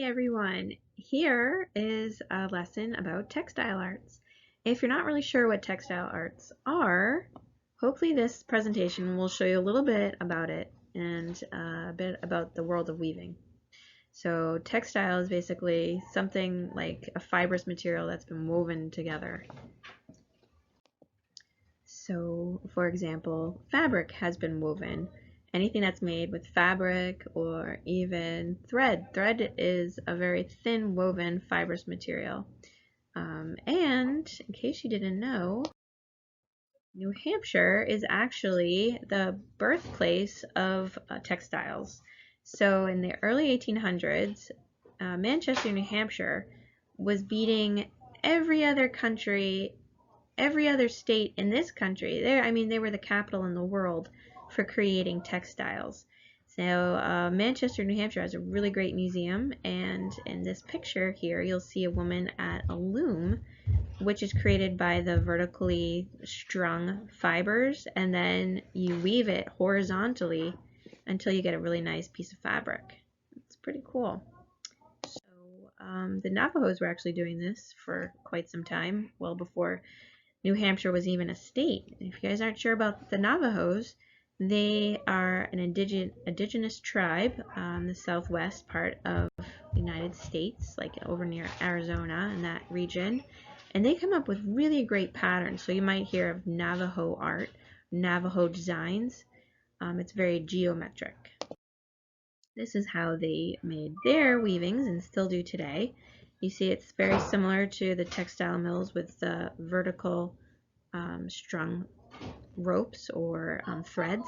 Everyone, here is a lesson about textile arts. If you're not really sure what textile arts are, hopefully this presentation will show you a little bit about it and a bit about the world of weaving. So textile is basically something like a fibrous material that's been woven together. So for example, fabric has been woven. Anything that's made with fabric or even thread. Thread is a very thin woven fibrous material. And in case you didn't know, New Hampshire is actually the birthplace of textiles. So in the early 1800s, Manchester, New Hampshire was beating every other country, every other state in this country. They were the capital in the world for creating textiles. So Manchester, New Hampshire has a really great museum, and in this picture here you'll see a woman at a loom, which is created by the vertically strung fibers, and then you weave it horizontally until you get a really nice piece of fabric. It's pretty cool. So the Navajos were actually doing this for quite some time, well before New Hampshire was even a state. If you guys aren't sure about the Navajos, they are an indigenous tribe on the southwest part of the United States, like over near Arizona and that region. And they come up with really great patterns. So you might hear of Navajo art, Navajo designs. It's very geometric. This is how they made their weavings and still do today. You see it's very similar to the textile mills with the vertical strung ropes or threads,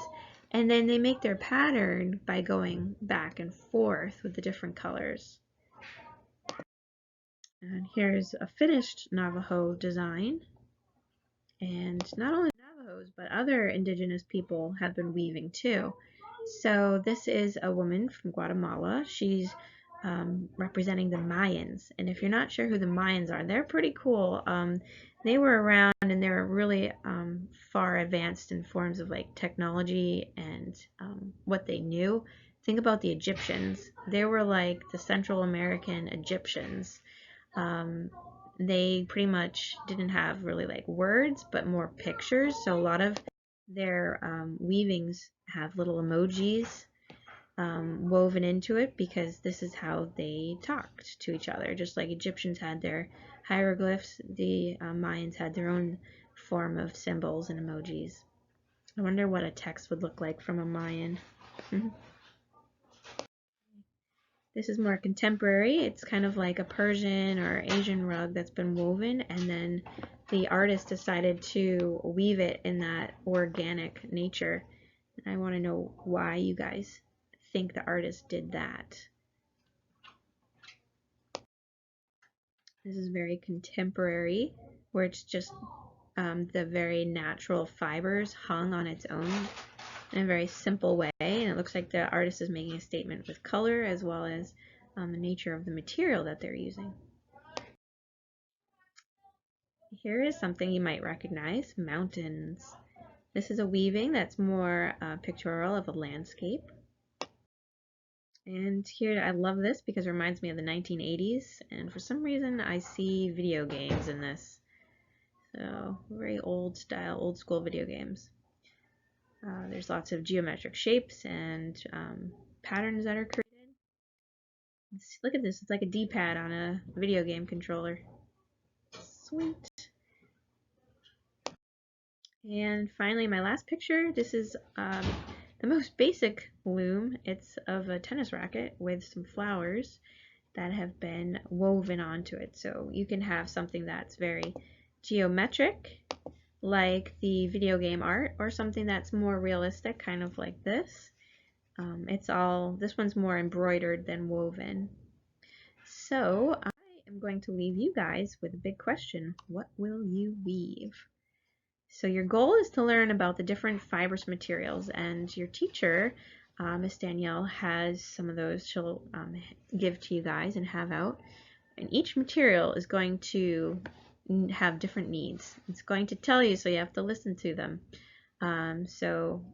and then they make their pattern by going back and forth with the different colors. And here's a finished Navajo design, and not only Navajos but other indigenous people have been weaving too. So this is a woman from Guatemala. She's representing the Mayans, and if you're not sure who the Mayans are, they're pretty cool. They were around and they were really far advanced in forms of like technology and what they knew. Think about the Egyptians. They were like the Central American Egyptians. They pretty much didn't have really like words, but more pictures. So a lot of their weavings have little emojis woven into it, because this is how they talked to each other. Just like Egyptians had their hieroglyphs, the Mayans had their own form of symbols and emojis. I wonder what a text would look like from a Mayan. This is more contemporary. It's kind of like a Persian or Asian rug that's been woven, and then the artist decided to weave it in that organic nature. And I want to know why you guys think the artist did that. This is very contemporary, where it's just the very natural fibers hung on its own in a very simple way, and it looks like the artist is making a statement with color as well as the nature of the material that they're using. Here is something you might recognize: mountains. This is a weaving that's more pictorial of a landscape. And here, I love this because it reminds me of the 1980s, and for some reason I see video games in this. So very old style, old school video games. There's lots of geometric shapes and patterns that are created. Look at this, it's like a D-pad on a video game controller. Sweet. And finally, my last picture, this is the most basic loom. It's of a tennis racket with some flowers that have been woven onto it. So you can have something that's very geometric, like the video game art, or something that's more realistic, kind of like this. This one's more embroidered than woven. So I am going to leave you guys with a big question. What will you weave? So your goal is to learn about the different fibrous materials, and your teacher, Miss Danielle, has some of those she'll give to you guys and have out. And each material is going to have different needs. It's going to tell you, so you have to listen to them. So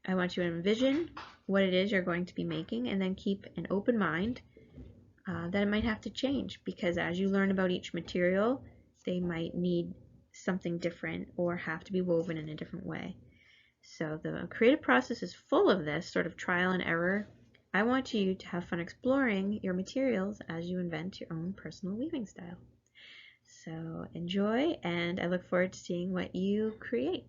I want you to envision what it is you're going to be making, and then keep an open mind then it might have to change, because as you learn about each material, they might need something different or have to be woven in a different way. So the creative process is full of this sort of trial and error. I want you to have fun exploring your materials as you invent your own personal weaving style. So enjoy, and I look forward to seeing what you create.